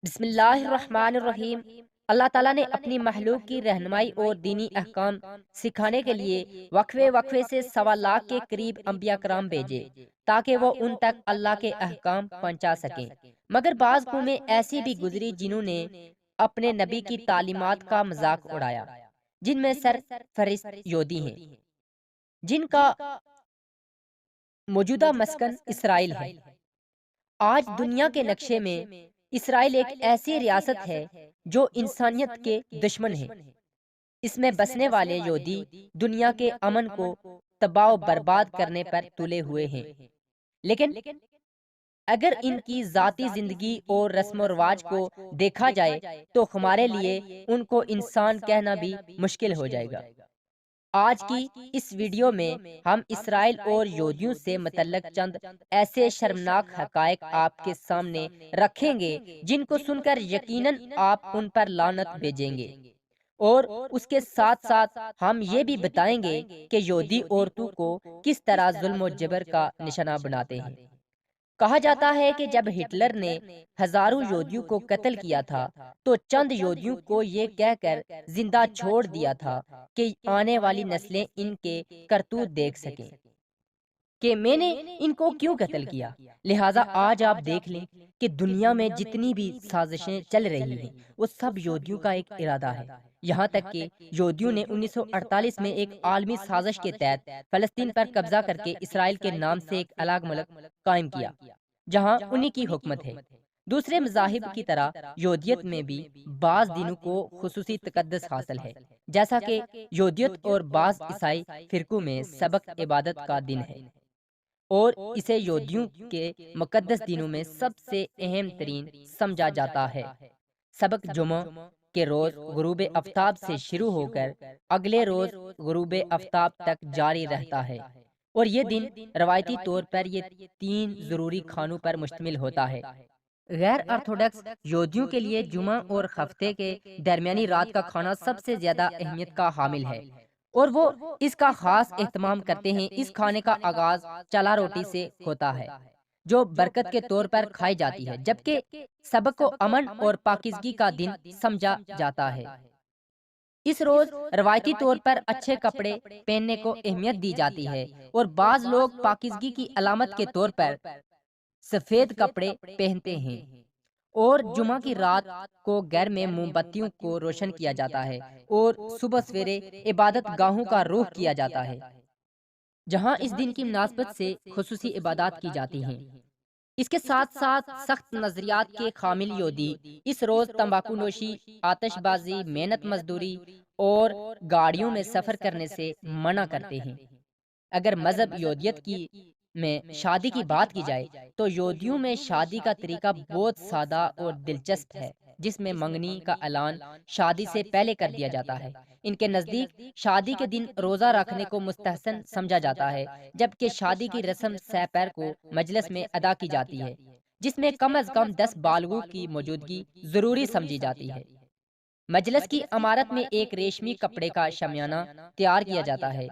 بسم اللہ الرحمن الرحیم۔ اللہ تعالیٰ نے اپنی مخلوق کی رہنمائی اور دینی احکام سکھانے کے لیے وقفے وقفے سے 1.25 لاکھ کے قریب انبیاء کرام بھیجے تاکہ وہ ان تک اللہ کے احکام پہنچا سکیں۔ مگر بعض قومیں ایسی بھی گزری جنہوں نے اپنے نبی کی تعلیمات کا مذاق اڑایا، جن میں سر فہرست یہودی ہیں، جن کا موجودہ مسکن اسرائیل ہے۔ آج دنیا کے نقشے میں اسرائیل ایک ایسی ریاست ہے جو انسانیت کے دشمن ہے۔ اس میں بسنے والے یہودی دنیا کے امن کو تباہ و برباد کرنے پر تلے ہوئے ہیں، لیکن اگر ان کی ذاتی زندگی اور رسم و رواج کو دیکھا جائے تو ہمارے لیے ان کو انسان کہنا بھی مشکل ہو جائے گا۔ آج کی اس ویڈیو میں ہم اسرائیل اور یہودیوں سے متعلق چند ایسے شرمناک حقائق آپ کے سامنے رکھیں گے جن کو سن کر یقیناً آپ ان پر لعنت بھیجیں گے، اور اس کے ساتھ ساتھ ہم یہ بھی بتائیں گے کہ یہودی عورتوں کو کس طرح ظلم و جبر کا نشانہ بناتے ہیں۔ کہا جاتا ہے کہ جب ہٹلر نے ہزاروں یہودیوں کو قتل کیا تھا تو چند یہودیوں کو یہ کہہ کر زندہ چھوڑ دیا تھا کہ آنے والی نسلیں ان کے کرتوت دیکھ سکیں کہ میں نے ان کو کیوں قتل کیا۔ لہٰذا آج آپ دیکھ لیں کہ دنیا میں جتنی بھی سازشیں چل رہی ہیں وہ سب یہودیوں کا ایک ارادہ ہے۔ یہاں تک کہ یہودیوں نے 1948 میں ایک عالمی سازش کے تحت فلسطین پر قبضہ کر کے اسرائیل کے نام سے ایک الگ ملک قائم کیا جہاں انہی کی حکمت ہے۔ دوسرے مذاہب کی طرح یہودیت میں بھی بعض دنوں کو خصوصی تقدس حاصل ہے، جیسا کہ یہودیت اور بعض عیسائی فرقوں میں سبت عبادت کا دن ہے، اور اسے یہودیوں کے مقدس دنوں میں سب سے اہم ترین سمجھا جاتا ہے۔ سبت جمعہ کے روز غروب آفتاب سے شروع ہو کر اگلے روز غروب آفتاب تک جاری رہتا ہے، اور یہ دن روایتی طور پر یہ 3 ضروری کھانوں پر مشتمل ہوتا ہے۔ غیر آرتھوڈکس یہودیوں کے لیے جمعہ اور ہفتے کے درمیانی رات کا کھانا سب سے زیادہ اہمیت کا حامل ہے، اور وہ اس کا خاص اہتمام کرتے ہیں۔ اس کھانے کا آغاز چلا روٹی سے ہوتا ہے جو برکت کے طور پر کھائی جاتی ہے، جبکہ سبت کو امن اور پاکیزگی کا دن سمجھا جاتا ہے۔ اس روز روایتی طور پر اچھے کپڑے پہننے کو اہمیت دی جاتی ہے، اور بعض لوگ پاکیزگی کی علامت کے طور پر سفید کپڑے پہنتے ہیں، اور جمعہ کی رات کو گھر میں موم بتیوں کو روشن کیا جاتا ہے اور صبح سویرے عبادت گاہوں کا رخ کیا جاتا ہے جہاں اس دن کی مناسبت سے خصوصی عبادات کی جاتی ہیں۔ اس کے ساتھ ساتھ سخت نظریات کے حامل یہودی اس روز تمباکو نوشی، آتش بازی، محنت مزدوری اور گاڑیوں میں سفر کرنے سے منع کرتے ہیں۔ اگر مذہب یہودیت کی میں شادی کی بات کی جائے تو یہودیوں میں شادی کا طریقہ بہت سادہ اور دلچسپ ہے، جس میں منگنی کا اعلان شادی سے پہلے کر دیا جاتا ہے۔ ان کے نزدیک شادی کے دن روزہ رکھنے کو مستحسن سمجھا جاتا ہے، جبکہ شادی کی رسم سہ پیر کو مجلس میں ادا کی جاتی ہے، جس میں کم از کم 10 بالغوں کی موجودگی ضروری سمجھی جاتی ہے۔ مجلس کی عمارت میں ایک ریشمی کپڑے کا شامیانہ تیار کیا جاتا ہے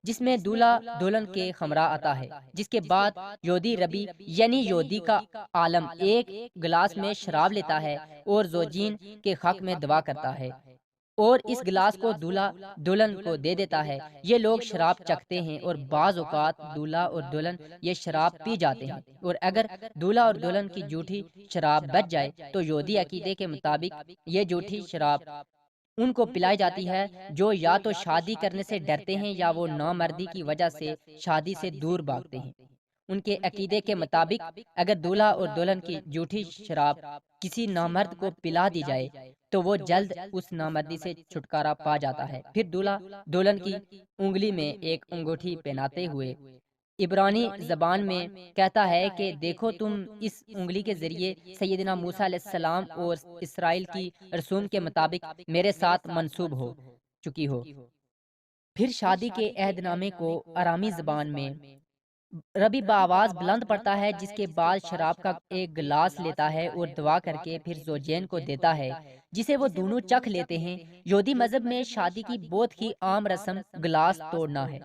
جس میں دولہا دلہن کے ہمراہ آتا ہے، جس کے بعد یہودی ربی یعنی یہودی کا عالم ایک گلاس میں شراب لیتا ہے اور زوجین کے حق میں دعا کرتا ہے، اور اس گلاس کو دولہا دلہن کو دے دیتا ہے۔ یہ لوگ شراب چکھتے ہیں، اور بعض اوقات دولہا اور دلہن یہ شراب پی جاتے ہیں، اور اگر دولہا اور دلہن کی جھوٹی شراب بچ جائے تو یہودی عقیدے کے مطابق یہ جھوٹی شراب ان کو پلائی جاتی ہے جو یا تو شادی کرنے سے ڈرتے ہیں یا وہ نامردی کی وجہ سے شادی سے دور بھاگتے ہیں۔ ان کے عقیدے کے مطابق اگر دولہا اور دلہن کی جھوٹی شراب کسی نامرد کو پلا دی جائے تو وہ جلد اس نامردی سے چھٹکارا پا جاتا ہے۔ پھر دولہا دلہن کی انگلی میں ایک انگوٹھی پہناتے ہوئے عبرانی زبان میں کہتا ہے کہ دیکھو تم اس انگلی کے ذریعے سیدنا موسیٰ علیہ السلام اور اسرائیل کی رسوم کے مطابق میرے ساتھ منسوب ہو چکی ہو۔ پھر شادی کے عہد نامے کو آرامی زبان میں ربی بآواز بلند پڑتا ہے، جس کے بعد شراب کا ایک گلاس لیتا ہے اور دعا کر کے پھر زوجین کو دیتا ہے، جسے وہ دونوں چکھ لیتے ہیں۔ یہودی مذہب میں شادی کی بہت ہی عام رسم گلاس توڑنا ہے۔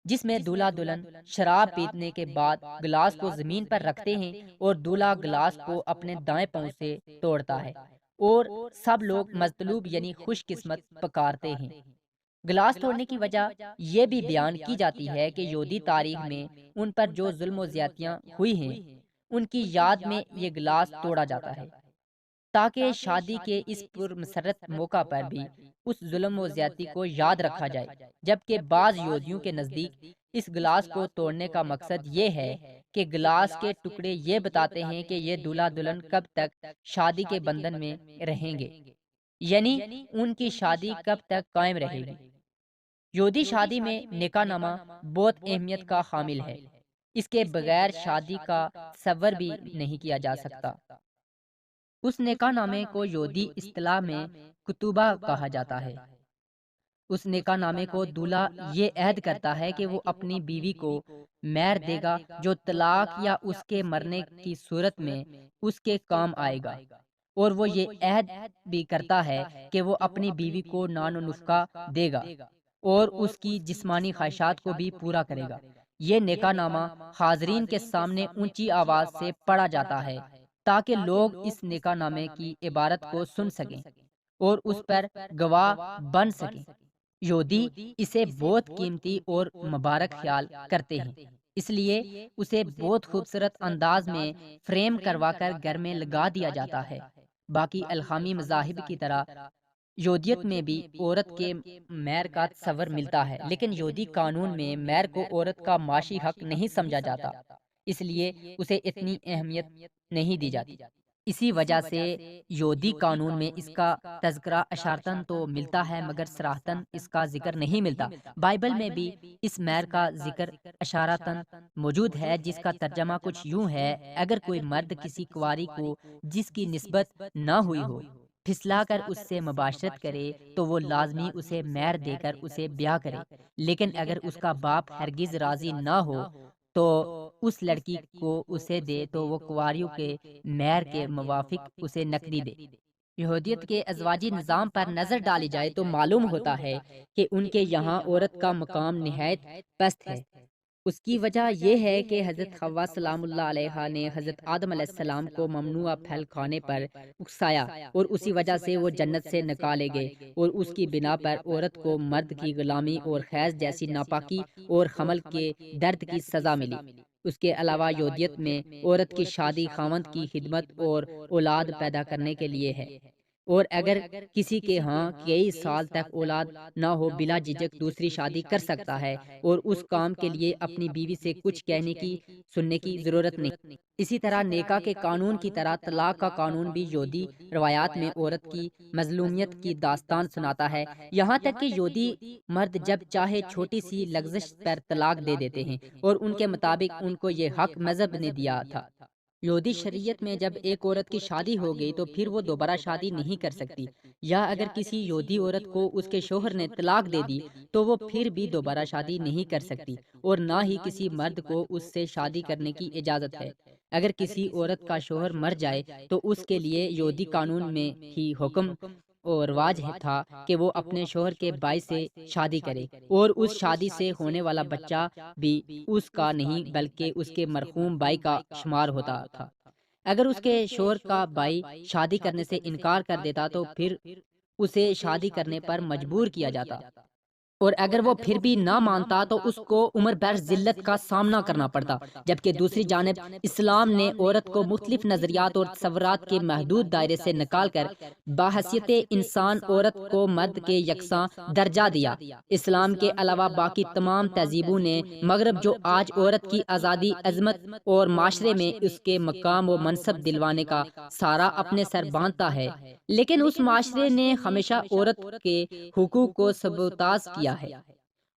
جس میں دولہا دلہن شراب پینے کے بعد گلاس کو زمین پر رکھتے ہیں اور دولہا گلاس کو اپنے دائیں پاؤں سے توڑتا ہے اور سب لوگ مطلوب یعنی خوش قسمت پکارتے ہیں۔ گلاس توڑنے کی وجہ یہ بھی بیان کی جاتی ہے کہ یہودی تاریخ میں ان پر جو ظلم و زیادتیاں ہوئی ہیں ان کی یاد میں یہ گلاس توڑا جاتا ہے، تاکہ شادی کے اس پرمسرت موقع پر بھی اس ظلم و زیادتی کو یاد رکھا جائے۔ جبکہ بعض یہودیوں کے نزدیک اس گلاس کو توڑنے کا مقصد یہ ہے کہ گلاس کے ٹکڑے یہ بتاتے ہیں کہ یہ دولہا دلہن کب تک شادی کے بندھن میں رہیں گے، یعنی ان کی شادی کب تک قائم رہے گی۔ یہودی شادی میں نکاح نامہ بہت اہمیت کا حامل ہے، اس کے بغیر شادی کا تصور بھی نہیں کیا جا سکتا۔ اس نکاح نامے کو یہودی اصطلاح میں کتوبہ کہا جاتا ہے۔ اس نکاح نامے کو دولہا یہ عہد کرتا ہے کہ وہ اپنی بیوی کو مہر دے گا جو طلاق یا اس کے مرنے کی صورت میں اس کے کام آئے گا، اور وہ یہ عہد بھی کرتا ہے کہ وہ اپنی بیوی کو نان و نفقہ دے گا اور اس کی جسمانی خواہشات کو بھی پورا کرے گا۔ یہ نکاح نامہ حاضرین کے سامنے اونچی آواز سے پڑھا جاتا ہے تاکہ لوگ اس نکاح نامے کی عبارت کو سن سکیں اور اس پر گواہ بن سکیں۔ یہودی اسے بہت قیمتی اور مبارک خیال کرتے ہیں، اس لیے اسے بہت خوبصورت انداز میں فریم کروا کر گھر میں لگا دیا جاتا ہے۔ باقی الہامی مذاہب کی طرح یہودیت میں بھی عورت کے مہر کا تصور ملتا ہے، لیکن یہودی قانون میں مہر کو عورت کا معاشی حق نہیں سمجھا جاتا، اس لیے اسے اتنی اہمیت نہیں دی جاتی۔ اسی وجہ سے یہودی قانون میں اس کا تذکرہ اشارتاً تو ملتا ہے مگر صراحتاً اس کا ذکر نہیں ملتا۔ بائبل میں بھی اس مہر کا ذکر اشارتاً موجود ہے، جس کا ترجمہ کچھ یوں ہے: اگر کوئی مرد کسی کنواری کو جس کی نسبت نہ ہوئی ہو پھسلا کر اس سے مباشرت کرے تو وہ لازمی اسے مہر دے کر اسے بیاہ کرے، لیکن اگر اس کا باپ ہرگز راضی نہ ہو تو اس لڑکی کو اسے دے تو وہ کنواریوں کے مہر کے موافق اسے نقدی دے۔ یہودیت کے ازواجی نظام پر نظر ڈالی جائے تو معلوم ہوتا ہے کہ ان کے یہاں عورت کا مقام نہایت پست ہے۔ اس کی وجہ یہ ہے کہ حضرت حوا سلام اللہ علیہا نے حضرت آدم علیہ السلام کو ممنوع پھل کھانے پر اکسایا اور اسی وجہ سے وہ جنت سے نکالے گئے، اور اس کی بنا پر عورت کو مرد کی غلامی اور خیز جیسی ناپاکی اور حمل کے درد کی سزا ملی۔ اس کے علاوہ یہودیت میں عورت کی شادی خاوند کی خدمت اور اولاد پیدا کرنے کے لیے ہے، اور اگر کسی کے ہاں کئی سال تک اولاد نہ ہو بلا جھجک دوسری شادی کر سکتا ہے، اور اس کام کے لیے اپنی بیوی سے کچھ کہنے کی سننے کی ضرورت نہیں۔ اسی طرح نکاح کے قانون کی طرح طلاق کا قانون بھی یہودی روایات میں عورت کی مظلومیت کی داستان سناتا ہے، یہاں تک کہ یہودی مرد جب چاہے چھوٹی سی لغزش پر طلاق دے دیتے ہیں، اور ان کے مطابق ان کو یہ حق مذہب نے دیا تھا۔ یہودی شریعت میں جب ایک عورت کی شادی ہو گئی تو پھر وہ دوبارہ شادی نہیں کر سکتی، یا اگر کسی یہودی عورت کو اس کے شوہر نے طلاق دے دی تو وہ پھر بھی دوبارہ شادی نہیں کر سکتی، اور نہ ہی کسی مرد کو اس سے شادی کرنے کی اجازت ہے۔ اگر کسی عورت کا شوہر مر جائے تو اس کے لیے یہودی قانون میں ہی حکم اور رواج تھا کہ وہ اپنے شوہر کے بھائی سے شادی کرے، اور اس شادی سے ہونے والا بچہ بھی اس کا نہیں بلکہ اس کے مرحوم بھائی کا شمار ہوتا تھا۔ اگر اس کے شوہر کا بھائی شادی کرنے سے انکار کر دیتا تو پھر اسے شادی کرنے پر مجبور کیا جاتا، اور اگر وہ پھر بھی نہ مانتا تو اس کو عمر بھر ذلت کا سامنا کرنا پڑتا۔ جبکہ دوسری جانب اسلام نے عورت کو مختلف نظریات اور تصورات کے محدود دائرے سے نکال کر بحیثیت انسان عورت کو مرد کے یکساں درجہ دیا۔ اسلام کے علاوہ باقی تمام تہذیبوں نے مغرب جو آج عورت کی آزادی، عظمت اور معاشرے میں اس کے مقام و منصب دلوانے کا سارا اپنے سر باندھتا ہے، لیکن اس معاشرے نے ہمیشہ عورت کے حقوق کو سبوتاژ کیا ہے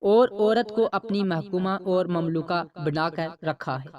اور عورت کو اپنی محکومہ اور مملوکہ بنا کر رکھا ہے۔